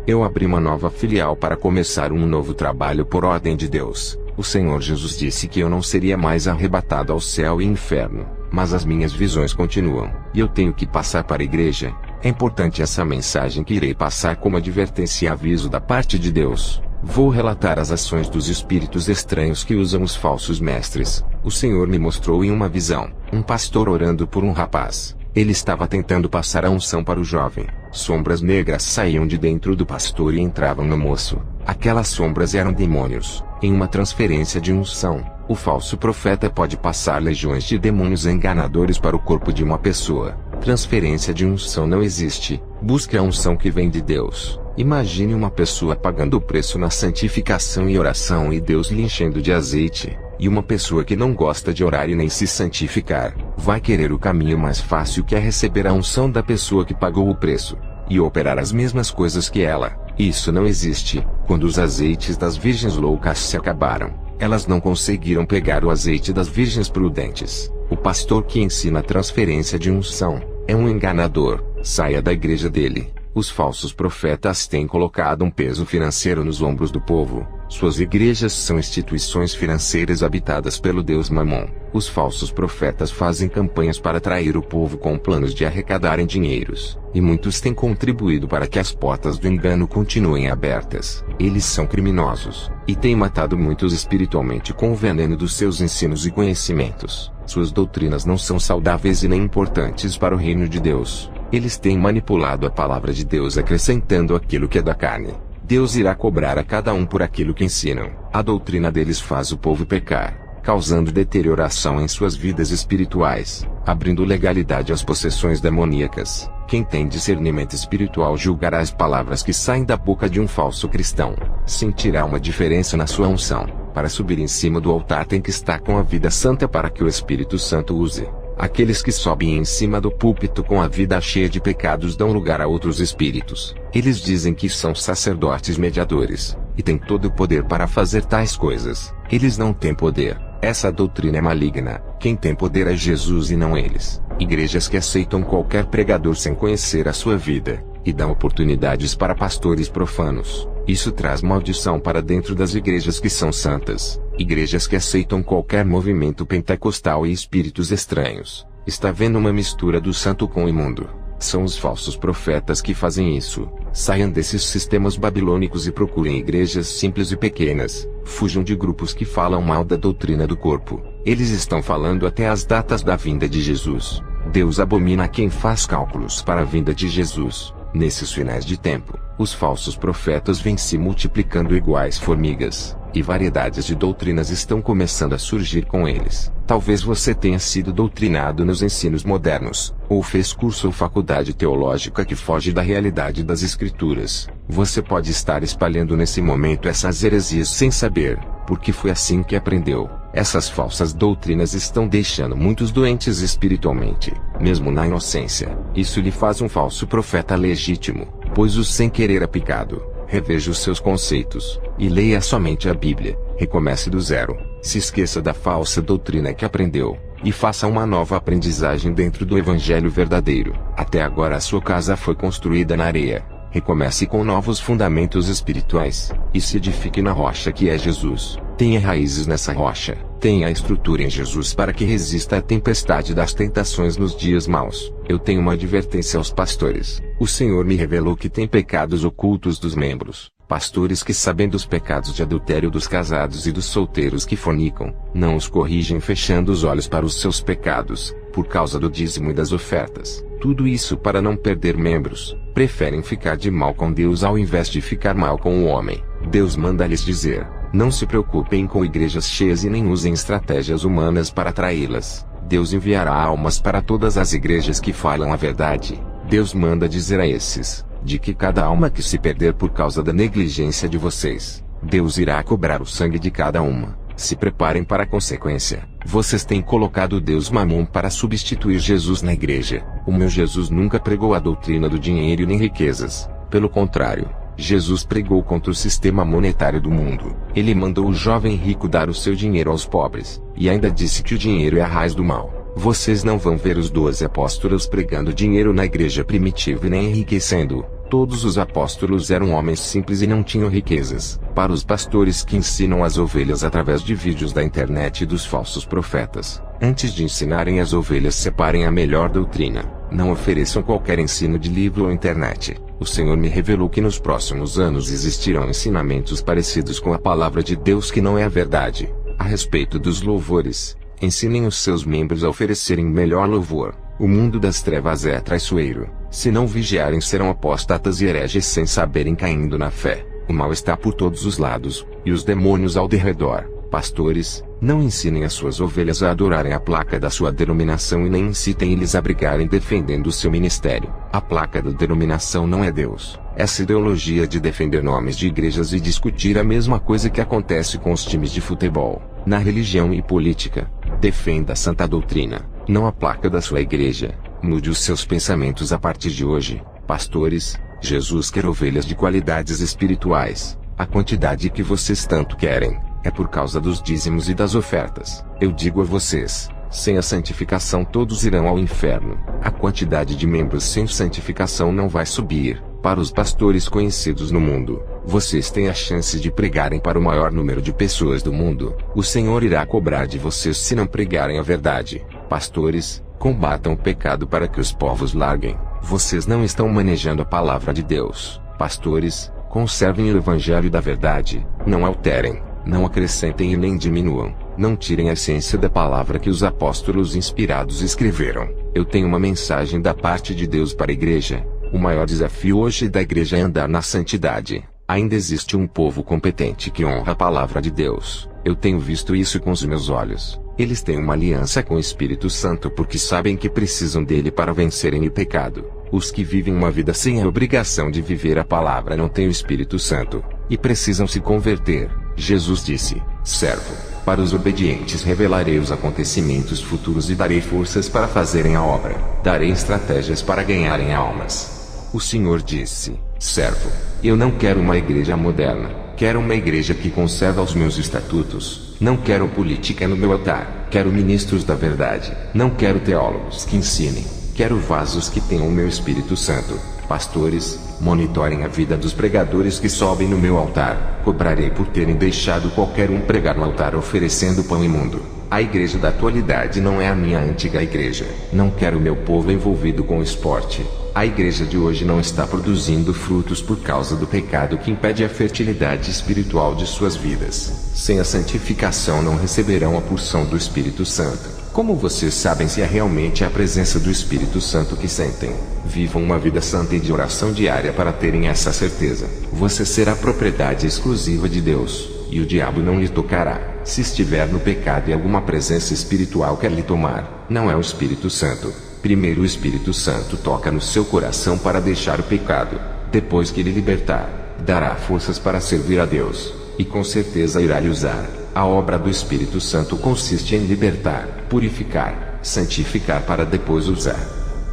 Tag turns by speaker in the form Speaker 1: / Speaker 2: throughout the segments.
Speaker 1: Eu abri uma nova filial para começar um novo trabalho por ordem de Deus. O Senhor Jesus disse que eu não seria mais arrebatado ao céu e inferno, mas as minhas visões continuam, e eu tenho que passar para a igreja. É importante essa mensagem que irei passar como advertência e aviso da parte de Deus. Vou relatar as ações dos espíritos estranhos que usam os falsos mestres. O Senhor me mostrou em uma visão, um pastor orando por um rapaz. Ele estava tentando passar a unção para o jovem. Sombras negras saíam de dentro do pastor e entravam no moço. Aquelas sombras eram demônios. Em uma transferência de unção, o falso profeta pode passar legiões de demônios enganadores para o corpo de uma pessoa. Transferência de unção não existe. Busque a unção que vem de Deus. Imagine uma pessoa pagando o preço na santificação e oração e Deus lhe enchendo de azeite. E uma pessoa que não gosta de orar e nem se santificar, vai querer o caminho mais fácil, que é receber a unção da pessoa que pagou o preço, e operar as mesmas coisas que ela. Isso não existe. Quando os azeites das virgens loucas se acabaram, elas não conseguiram pegar o azeite das virgens prudentes. O pastor que ensina a transferência de unção é um enganador. Saia da igreja dele. Os falsos profetas têm colocado um peso financeiro nos ombros do povo. Suas igrejas são instituições financeiras habitadas pelo Deus Mamon. Os falsos profetas fazem campanhas para atrair o povo com planos de arrecadarem dinheiros. E muitos têm contribuído para que as portas do engano continuem abertas. Eles são criminosos, e têm matado muitos espiritualmente com o veneno dos seus ensinos e conhecimentos. Suas doutrinas não são saudáveis e nem importantes para o reino de Deus. Eles têm manipulado a palavra de Deus acrescentando aquilo que é da carne. Deus irá cobrar a cada um por aquilo que ensinam. A doutrina deles faz o povo pecar, causando deterioração em suas vidas espirituais, abrindo legalidade às possessões demoníacas. Quem tem discernimento espiritual julgará as palavras que saem da boca de um falso cristão. Sentirá uma diferença na sua unção. Para subir em cima do altar tem que estar com a vida santa para que o Espírito Santo use. Aqueles que sobem em cima do púlpito com a vida cheia de pecados dão lugar a outros espíritos. Eles dizem que são sacerdotes mediadores, e têm todo o poder para fazer tais coisas. Eles não têm poder. Essa doutrina é maligna. Quem tem poder é Jesus e não eles. Igrejas que aceitam qualquer pregador sem conhecer a sua vida, e dão oportunidades para pastores profanos. Isso traz maldição para dentro das igrejas que são santas. Igrejas que aceitam qualquer movimento pentecostal e espíritos estranhos. Está vendo uma mistura do santo com o imundo. São os falsos profetas que fazem isso. Saiam desses sistemas babilônicos e procurem igrejas simples e pequenas. Fujam de grupos que falam mal da doutrina do corpo. Eles estão falando até as datas da vinda de Jesus. Deus abomina quem faz cálculos para a vinda de Jesus. Nesses finais de tempo, os falsos profetas vêm se multiplicando iguais formigas, e variedades de doutrinas estão começando a surgir com eles. Talvez você tenha sido doutrinado nos ensinos modernos, ou fez curso ou faculdade teológica que foge da realidade das Escrituras. Você pode estar espalhando nesse momento essas heresias sem saber, porque foi assim que aprendeu. Essas falsas doutrinas estão deixando muitos doentes espiritualmente, mesmo na inocência. Isso lhe faz um falso profeta legítimo, pois o sem querer é pecado. Reveja os seus conceitos, e leia somente a Bíblia. Recomece do zero. Se esqueça da falsa doutrina que aprendeu, e faça uma nova aprendizagem dentro do Evangelho verdadeiro. Até agora a sua casa foi construída na areia. Recomece com novos fundamentos espirituais, e se edifique na rocha que é Jesus. Tenha raízes nessa rocha. Tenha a estrutura em Jesus para que resista à tempestade das tentações nos dias maus. Eu tenho uma advertência aos pastores. O Senhor me revelou que tem pecados ocultos dos membros. Pastores que, sabendo os pecados de adultério dos casados e dos solteiros que fornicam, não os corrigem fechando os olhos para os seus pecados, por causa do dízimo e das ofertas. Tudo isso para não perder membros. Preferem ficar de mal com Deus ao invés de ficar mal com o homem. Deus manda lhes dizer: não se preocupem com igrejas cheias e nem usem estratégias humanas para atraí-las. Deus enviará almas para todas as igrejas que falam a verdade. Deus manda dizer a esses, de que cada alma que se perder por causa da negligência de vocês, Deus irá cobrar o sangue de cada uma. Se preparem para a consequência. Vocês têm colocado Deus Mamon para substituir Jesus na igreja. O meu Jesus nunca pregou a doutrina do dinheiro nem riquezas. Pelo contrário, Jesus pregou contra o sistema monetário do mundo. Ele mandou o jovem rico dar o seu dinheiro aos pobres, e ainda disse que o dinheiro é a raiz do mal. Vocês não vão ver os 12 apóstolos pregando dinheiro na igreja primitiva e nem enriquecendo. Todos os apóstolos eram homens simples e não tinham riquezas. Para os pastores que ensinam as ovelhas através de vídeos da internet e dos falsos profetas, antes de ensinarem as ovelhas, separem a melhor doutrina. Não ofereçam qualquer ensino de livro ou internet. O Senhor me revelou que nos próximos anos existirão ensinamentos parecidos com a palavra de Deus que não é a verdade. A respeito dos louvores, ensinem os seus membros a oferecerem melhor louvor. O mundo das trevas é traiçoeiro. Se não vigiarem, serão apóstatas e hereges sem saberem, caindo na fé. O mal está por todos os lados, e os demônios ao derredor. Pastores, não ensinem as suas ovelhas a adorarem a placa da sua denominação e nem incitem eles a brigarem defendendo o seu ministério. A placa da denominação não é Deus. Essa ideologia de defender nomes de igrejas e discutir a mesma coisa que acontece com os times de futebol, na religião e política. Defenda a santa doutrina, não a placa da sua igreja. Mude os seus pensamentos a partir de hoje. Pastores, Jesus quer ovelhas de qualidades espirituais. A quantidade que vocês tanto querem é por causa dos dízimos e das ofertas. Eu digo a vocês, sem a santificação todos irão ao inferno. A quantidade de membros sem santificação não vai subir. Para os pastores conhecidos no mundo, vocês têm a chance de pregarem para o maior número de pessoas do mundo. O Senhor irá cobrar de vocês se não pregarem a verdade. Pastores, combatam o pecado para que os povos larguem. Vocês não estão manejando a palavra de Deus. Pastores, conservem o evangelho da verdade. Não alterem, não acrescentem e nem diminuam. Não tirem a essência da palavra que os apóstolos inspirados escreveram. Eu tenho uma mensagem da parte de Deus para a igreja. O maior desafio hoje da igreja é andar na santidade. Ainda existe um povo competente que honra a palavra de Deus. Eu tenho visto isso com os meus olhos. Eles têm uma aliança com o Espírito Santo porque sabem que precisam dele para vencerem o pecado. Os que vivem uma vida sem a obrigação de viver a palavra não têm o Espírito Santo, e precisam se converter. Jesus disse: servo, para os obedientes revelarei os acontecimentos futuros e darei forças para fazerem a obra. Darei estratégias para ganharem almas. O Senhor disse: servo, eu não quero uma igreja moderna. Quero uma igreja que conserva os meus estatutos. Não quero política no meu altar. Quero ministros da verdade. Não quero teólogos que ensinem. Quero vasos que tenham o meu Espírito Santo. Pastores, monitorem a vida dos pregadores que sobem no meu altar. Cobrarei por terem deixado qualquer um pregar no altar oferecendo pão imundo. A igreja da atualidade não é a minha antiga igreja. Não quero meu povo envolvido com esporte. A igreja de hoje não está produzindo frutos por causa do pecado que impede a fertilidade espiritual de suas vidas. Sem a santificação não receberão a porção do Espírito Santo. Como vocês sabem se é realmente a presença do Espírito Santo que sentem? Vivam uma vida santa e de oração diária para terem essa certeza. Você será propriedade exclusiva de Deus, e o diabo não lhe tocará. Se estiver no pecado e alguma presença espiritual quer lhe tomar, não é o Espírito Santo. Primeiro o Espírito Santo toca no seu coração para deixar o pecado. Depois que ele libertar, dará forças para servir a Deus, e com certeza irá lhe usar. A obra do Espírito Santo consiste em libertar, purificar, santificar para depois usar.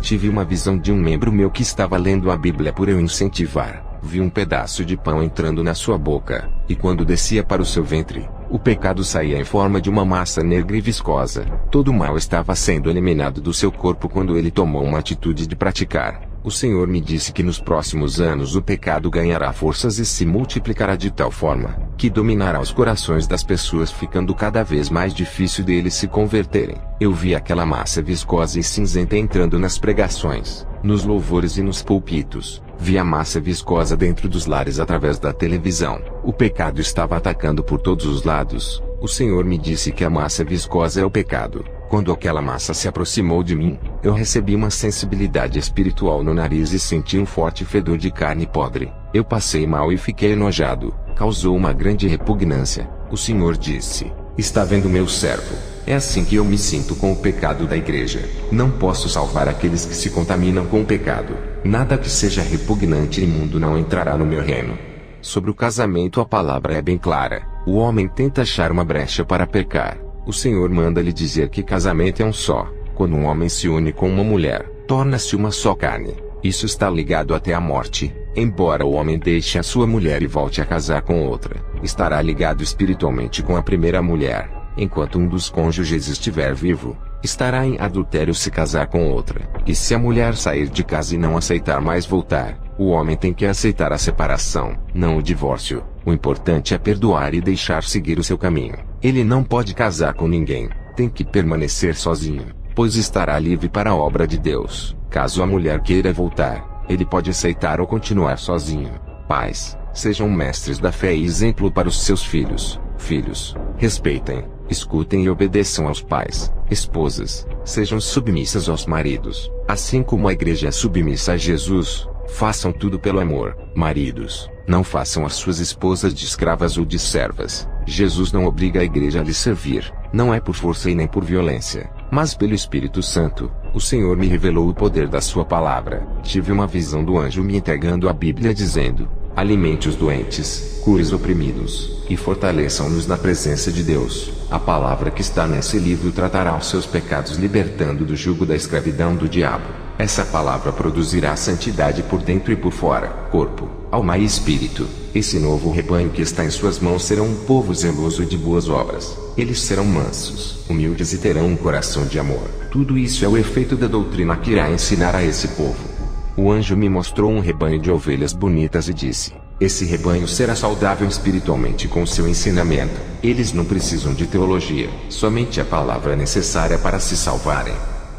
Speaker 1: Tive uma visão de um membro meu que estava lendo a Bíblia por eu incentivar. Vi um pedaço de pão entrando na sua boca, e quando descia para o seu ventre, o pecado saía em forma de uma massa negra e viscosa. Todo o mal estava sendo eliminado do seu corpo quando ele tomou uma atitude de praticar. O Senhor me disse que nos próximos anos o pecado ganhará forças e se multiplicará de tal forma, que dominará os corações das pessoas, ficando cada vez mais difícil deles se converterem. Eu vi aquela massa viscosa e cinzenta entrando nas pregações, nos louvores e nos púlpitos. Vi a massa viscosa dentro dos lares através da televisão. O pecado estava atacando por todos os lados. O Senhor me disse que a massa viscosa é o pecado. Quando aquela massa se aproximou de mim, eu recebi uma sensibilidade espiritual no nariz e senti um forte fedor de carne podre. Eu passei mal e fiquei enojado. Causou uma grande repugnância. O Senhor disse: está vendo, meu servo? É assim que eu me sinto com o pecado da igreja. Não posso salvar aqueles que se contaminam com o pecado. Nada que seja repugnante e imundo não entrará no meu reino. Sobre o casamento a palavra é bem clara. O homem tenta achar uma brecha para pecar. O Senhor manda lhe dizer que casamento é um só. Quando um homem se une com uma mulher, torna-se uma só carne. Isso está ligado até a morte. Embora o homem deixe a sua mulher e volte a casar com outra, estará ligado espiritualmente com a primeira mulher. Enquanto um dos cônjuges estiver vivo, estará em adultério se casar com outra. E se a mulher sair de casa e não aceitar mais voltar, O homem tem que aceitar a separação, não o divórcio. O importante é perdoar e deixar seguir o seu caminho. Ele não pode casar com ninguém, tem que permanecer sozinho, pois estará livre para a obra de Deus. Caso a mulher queira voltar, ele pode aceitar ou continuar sozinho. Pais, sejam mestres da fé e exemplo para os seus filhos. Filhos, respeitem, escutem e obedeçam aos pais. Esposas, sejam submissas aos maridos, assim como a igreja é submissa a Jesus. Façam tudo pelo amor. Maridos, não façam as suas esposas de escravas ou de servas. Jesus não obriga a igreja a lhe servir, não é por força e nem por violência, mas pelo Espírito Santo. O Senhor me revelou o poder da sua palavra. Tive uma visão do anjo me entregando a Bíblia dizendo: alimente os doentes, cure os oprimidos, e fortaleçam-nos na presença de Deus. A palavra que está nesse livro tratará os seus pecados, libertando do jugo da escravidão do diabo. Essa palavra produzirá santidade por dentro e por fora, corpo, alma e espírito. Esse novo rebanho que está em suas mãos será um povo zeloso e de boas obras. Eles serão mansos, humildes e terão um coração de amor. Tudo isso é o efeito da doutrina que irá ensinar a esse povo. O anjo me mostrou um rebanho de ovelhas bonitas e disse: esse rebanho será saudável espiritualmente com seu ensinamento. Eles não precisam de teologia, somente a palavra necessária para se salvarem.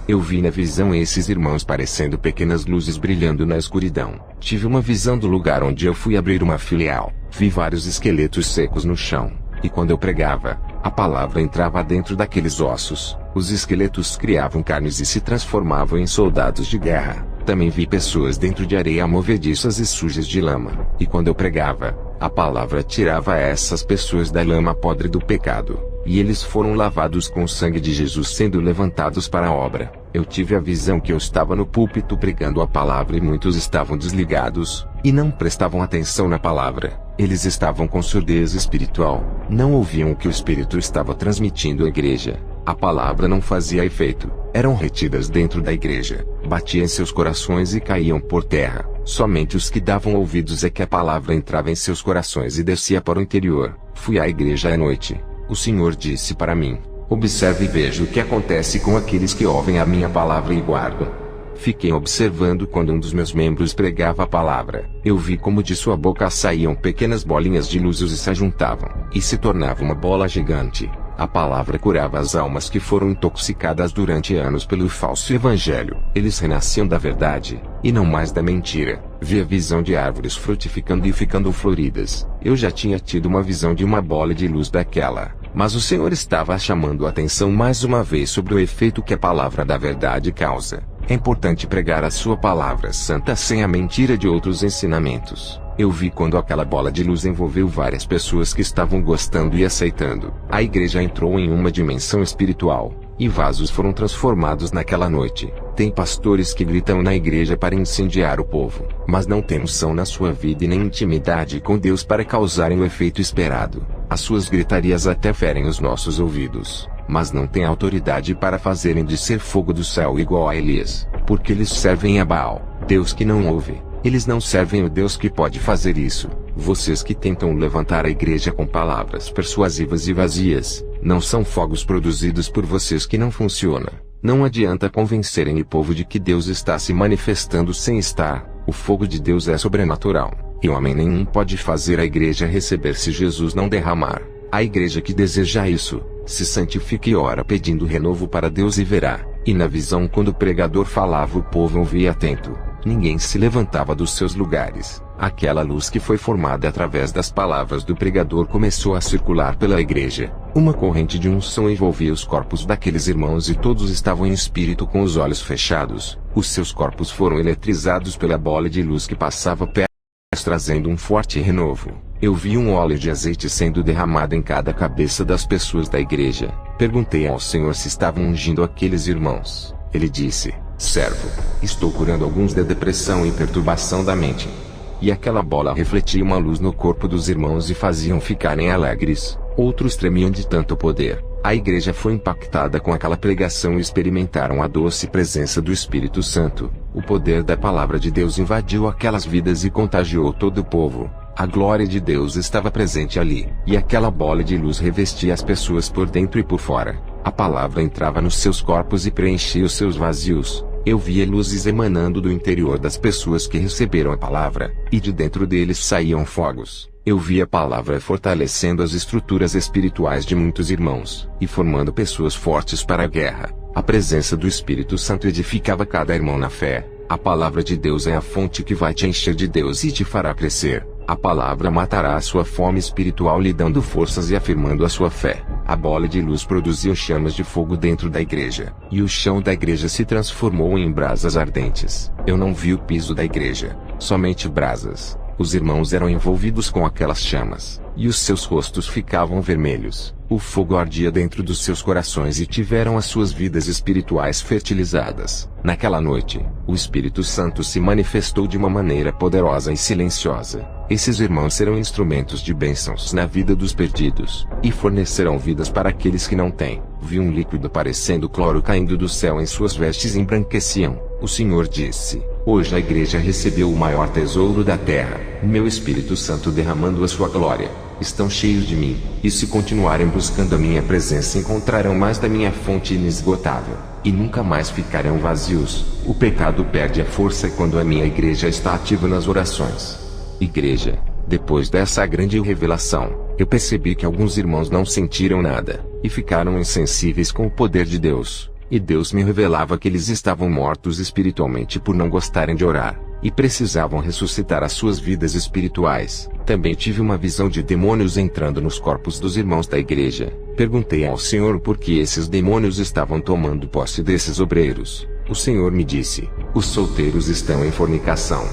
Speaker 1: Eu vi na visão esses irmãos parecendo pequenas luzes brilhando na escuridão. Tive uma visão do lugar onde eu fui abrir uma filial. Vi vários esqueletos secos no chão. E quando eu pregava, a palavra entrava dentro daqueles ossos. Os esqueletos criavam carnes e se transformavam em soldados de guerra. Também vi pessoas dentro de areia movediças e sujas de lama. E quando eu pregava, a palavra tirava essas pessoas da lama podre do pecado. E eles foram lavados com o sangue de Jesus, sendo levantados para a obra. Eu tive a visão que eu estava no púlpito pregando a palavra e muitos estavam desligados, e não prestavam atenção na palavra. Eles estavam com surdez espiritual, não ouviam o que o Espírito estava transmitindo à igreja. A palavra não fazia efeito, eram retidas dentro da igreja, batiam em seus corações e caíam por terra. Somente os que davam ouvidos é que a palavra entrava em seus corações e descia para o interior. Fui à igreja à noite. O Senhor disse para mim: observe e veja o que acontece com aqueles que ouvem a minha palavra e guardam. Fiquei observando quando um dos meus membros pregava a palavra. Eu vi como de sua boca saíam pequenas bolinhas de luz e se ajuntavam, e se tornava uma bola gigante. A palavra curava as almas que foram intoxicadas durante anos pelo falso evangelho. Eles renasciam da verdade, e não mais da mentira. Vi a visão de árvores frutificando e ficando floridas. Eu já tinha tido uma visão de uma bola de luz daquela, mas o Senhor estava chamando a atenção mais uma vez sobre o efeito que a palavra da verdade causa. É importante pregar a sua palavra santa sem a mentira de outros ensinamentos. Eu vi quando aquela bola de luz envolveu várias pessoas que estavam gostando e aceitando. A igreja entrou em uma dimensão espiritual, e vasos foram transformados naquela noite. Tem pastores que gritam na igreja para incendiar o povo, mas não têm unção na sua vida e nem intimidade com Deus para causarem o efeito esperado. As suas gritarias até ferem os nossos ouvidos, mas não têm autoridade para fazerem descer fogo do céu igual a Elias, porque eles servem a Baal, Deus que não ouve. Eles não servem o Deus que pode fazer isso. Vocês que tentam levantar a igreja com palavras persuasivas e vazias, não são fogos produzidos por vocês que não funcionam. Não adianta convencerem o povo de que Deus está se manifestando sem estar. O fogo de Deus é sobrenatural, e homem nenhum pode fazer a igreja receber se Jesus não derramar. A igreja que deseja isso, se santifica e ora pedindo renovo para Deus e verá. E na visão, quando o pregador falava, o povo ouvia atento. Ninguém se levantava dos seus lugares. Aquela luz que foi formada através das palavras do pregador começou a circular pela igreja. Uma corrente de unção envolvia os corpos daqueles irmãos e todos estavam em espírito com os olhos fechados. Os seus corpos foram eletrizados pela bola de luz que passava perto, trazendo um forte renovo. Eu vi um óleo de azeite sendo derramado em cada cabeça das pessoas da igreja. Perguntei ao Senhor se estavam ungindo aqueles irmãos. Ele disse: servo, estou curando alguns de depressão e perturbação da mente. E aquela bola refletia uma luz no corpo dos irmãos e faziam ficarem alegres. Outros tremiam de tanto poder. A igreja foi impactada com aquela pregação e experimentaram a doce presença do Espírito Santo. O poder da palavra de Deus invadiu aquelas vidas e contagiou todo o povo. A glória de Deus estava presente ali, e aquela bola de luz revestia as pessoas por dentro e por fora. A palavra entrava nos seus corpos e preenchia os seus vazios. Eu via luzes emanando do interior das pessoas que receberam a palavra, e de dentro deles saíam fogos. Eu via a palavra fortalecendo as estruturas espirituais de muitos irmãos, e formando pessoas fortes para a guerra. A presença do Espírito Santo edificava cada irmão na fé. A palavra de Deus é a fonte que vai te encher de Deus e te fará crescer. A palavra matará a sua fome espiritual, lhe dando forças e afirmando a sua fé. A bola de luz produziu chamas de fogo dentro da igreja, e o chão da igreja se transformou em brasas ardentes. Eu não vi o piso da igreja, somente brasas. Os irmãos eram envolvidos com aquelas chamas, e os seus rostos ficavam vermelhos. O fogo ardia dentro dos seus corações e tiveram as suas vidas espirituais fertilizadas. Naquela noite, o Espírito Santo se manifestou de uma maneira poderosa e silenciosa. Esses irmãos serão instrumentos de bênçãos na vida dos perdidos, e fornecerão vidas para aqueles que não têm. Vi um líquido parecendo cloro caindo do céu em suas vestes, embranqueciam. O Senhor disse: hoje a igreja recebeu o maior tesouro da terra, meu Espírito Santo derramando a sua glória. Estão cheios de mim, e se continuarem buscando a minha presença encontrarão mais da minha fonte inesgotável, e nunca mais ficarão vazios. O pecado perde a força quando a minha igreja está ativa nas orações. Igreja, depois dessa grande revelação, eu percebi que alguns irmãos não sentiram nada, e ficaram insensíveis com o poder de Deus. E Deus me revelava que eles estavam mortos espiritualmente por não gostarem de orar, e precisavam ressuscitar as suas vidas espirituais. Também tive uma visão de demônios entrando nos corpos dos irmãos da igreja. Perguntei ao Senhor por que esses demônios estavam tomando posse desses obreiros. O Senhor me disse: os solteiros estão em fornicação.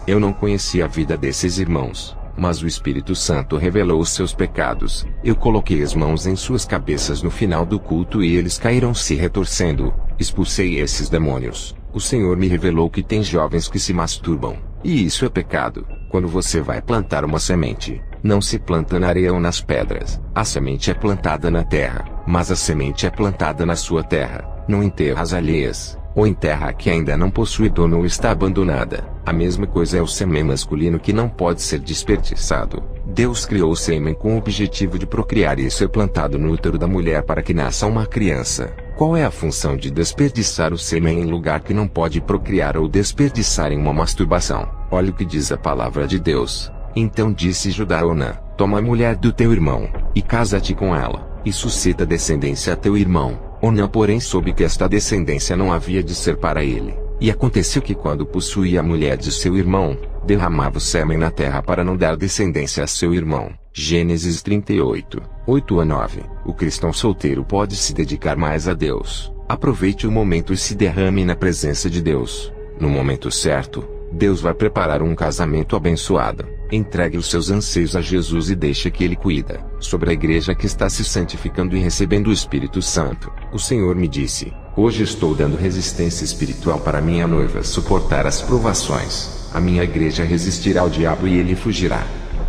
Speaker 1: Eu não conhecia a vida desses irmãos, mas o Espírito Santo revelou os seus pecados. Eu coloquei as mãos em suas cabeças no final do culto e eles caíram se retorcendo. Expulsei esses demônios. O Senhor me revelou que tem jovens que se masturbam, e isso é pecado. Quando você vai plantar uma semente, não se planta na areia ou nas pedras. A semente é plantada na terra, mas a semente é plantada na sua terra, não em terras alheias, ou em terra que ainda não possui dono ou está abandonada. A mesma coisa é o sêmen masculino, que não pode ser desperdiçado. Deus criou o sêmen com o objetivo de procriar e ser plantado no útero da mulher para que nasça uma criança. Qual é a função de desperdiçar o sêmen em lugar que não pode procriar ou desperdiçar em uma masturbação? Olha o que diz a palavra de Deus. Então disse Judá a Onã: toma a mulher do teu irmão, e casa-te com ela, e suscita descendência a teu irmão. Onã, porém, soube que esta descendência não havia de ser para ele. E aconteceu que, quando possuía a mulher de seu irmão, derramava o sêmen na terra para não dar descendência a seu irmão. Gênesis 38, 8-9. O cristão solteiro pode se dedicar mais a Deus. Aproveite o momento e se derrame na presença de Deus. No momento certo, Deus vai preparar um casamento abençoado. Entregue os seus anseios a Jesus e deixe que Ele cuida. Sobre a igreja que está se santificando e recebendo o Espírito Santo, o Senhor me disse: hoje estou dando resistência espiritual para minha noiva suportar as provações. A minha igreja resistirá ao diabo e ele fugirá.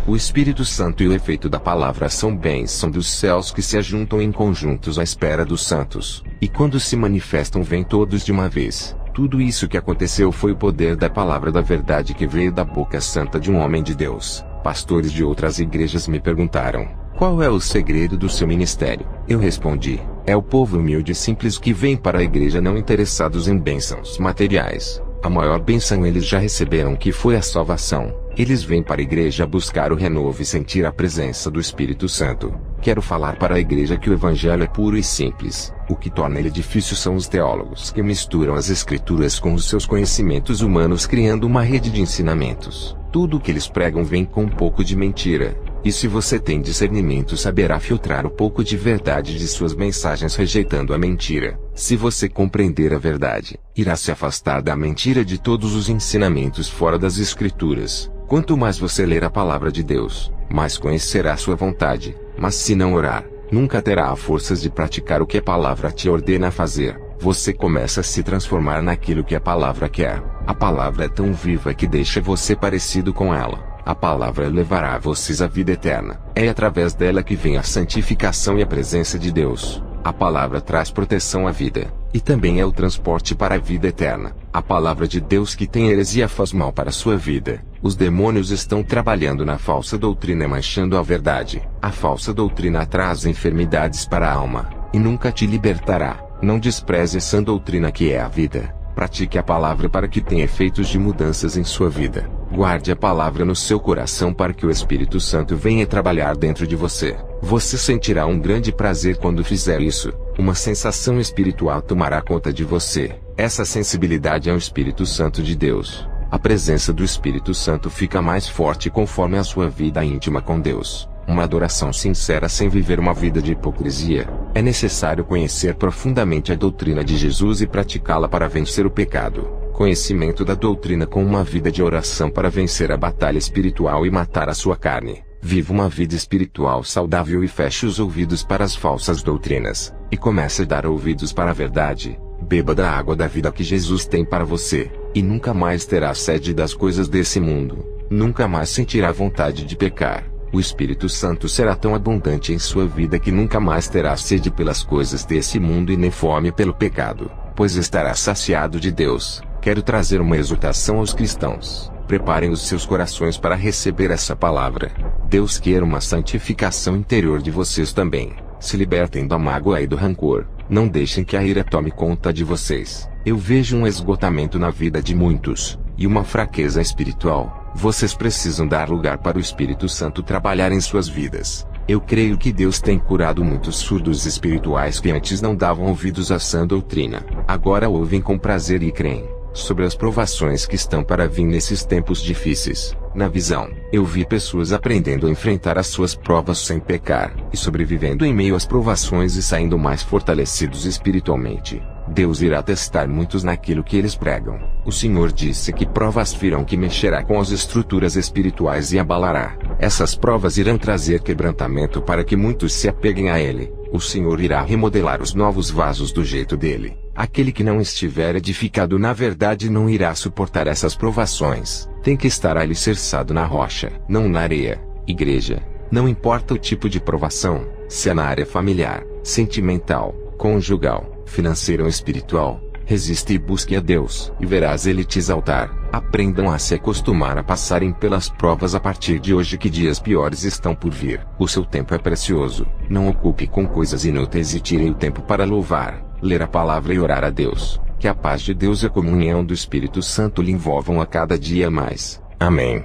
Speaker 1: O Espírito Santo e o efeito da palavra são bênção dos céus que se ajuntam em conjuntos à espera dos santos, e quando se manifestam vêm todos de uma vez. Tudo isso que aconteceu foi o poder da palavra da verdade que veio da boca santa de um homem de Deus. Pastores de outras igrejas me perguntaram: qual é o segredo do seu ministério? Eu respondi: é o povo humilde e simples que vem para a igreja não interessados em bênçãos materiais. A maior bênção eles já receberam, que foi a salvação. Eles vêm para a igreja buscar o renovo e sentir a presença do Espírito Santo. Quero falar para a igreja que o evangelho é puro e simples. O que torna ele difícil são os teólogos que misturam as escrituras com os seus conhecimentos humanos, criando uma rede de ensinamentos. Tudo o que eles pregam vem com um pouco de mentira. E se você tem discernimento, saberá filtrar o pouco de verdade de suas mensagens, rejeitando a mentira. Se você compreender a verdade, irá se afastar da mentira de todos os ensinamentos fora das Escrituras. Quanto mais você ler a palavra de Deus, mais conhecerá sua vontade. Mas se não orar, nunca terá a forças de praticar o que a palavra te ordena fazer. Você começa a se transformar naquilo que a palavra quer. A palavra é tão viva que deixa você parecido com ela. A palavra levará vocês à vida eterna. É através dela que vem a santificação e a presença de Deus. A palavra traz proteção à vida, e também é o transporte para a vida eterna. A palavra de Deus que tem heresia faz mal para a sua vida. Os demônios estão trabalhando na falsa doutrina, manchando a verdade. A falsa doutrina traz enfermidades para a alma, e nunca te libertará. Não despreze essa doutrina que é a vida. Pratique a palavra para que tenha efeitos de mudanças em sua vida. Guarde a palavra no seu coração para que o Espírito Santo venha trabalhar dentro de você. Você sentirá um grande prazer quando fizer isso. Uma sensação espiritual tomará conta de você. Essa sensibilidade é o Espírito Santo de Deus. A presença do Espírito Santo fica mais forte conforme a sua vida íntima com Deus. Uma adoração sincera sem viver uma vida de hipocrisia. É necessário conhecer profundamente a doutrina de Jesus e praticá-la para vencer o pecado. Conhecimento da doutrina com uma vida de oração para vencer a batalha espiritual e matar a sua carne. Viva uma vida espiritual saudável e feche os ouvidos para as falsas doutrinas, e comece a dar ouvidos para a verdade. Beba da água da vida que Jesus tem para você, e nunca mais terá sede das coisas desse mundo. Nunca mais sentirá vontade de pecar. O Espírito Santo será tão abundante em sua vida que nunca mais terá sede pelas coisas desse mundo e nem fome pelo pecado, pois estará saciado de Deus. Quero trazer uma exortação aos cristãos. Preparem os seus corações para receber essa palavra. Deus quer uma santificação interior de vocês também. Se libertem da mágoa e do rancor. Não deixem que a ira tome conta de vocês. Eu vejo um esgotamento na vida de muitos, e uma fraqueza espiritual. Vocês precisam dar lugar para o Espírito Santo trabalhar em suas vidas. Eu creio que Deus tem curado muitos surdos espirituais que antes não davam ouvidos à sã doutrina. Agora ouvem com prazer e creem. Sobre as provações que estão para vir nesses tempos difíceis. Na visão, eu vi pessoas aprendendo a enfrentar as suas provas sem pecar, e sobrevivendo em meio às provações e saindo mais fortalecidos espiritualmente. Deus irá testar muitos naquilo que eles pregam. O Senhor disse que provas virão que mexerá com as estruturas espirituais e abalará. Essas provas irão trazer quebrantamento para que muitos se apeguem a Ele. O Senhor irá remodelar os novos vasos do jeito dele. Aquele que não estiver edificado na verdade não irá suportar essas provações. Tem que estar alicerçado na rocha, não na areia. Igreja, não importa o tipo de provação, se é na área familiar, sentimental, conjugal, financeira ou espiritual, resiste e busque a Deus, e verás Ele te exaltar. Aprendam a se acostumar a passarem pelas provas a partir de hoje que dias piores estão por vir. O seu tempo é precioso. Não ocupe com coisas inúteis e tire o tempo para louvar, ler a palavra e orar a Deus. Que a paz de Deus e a comunhão do Espírito Santo lhe envolvam a cada dia mais. Amém.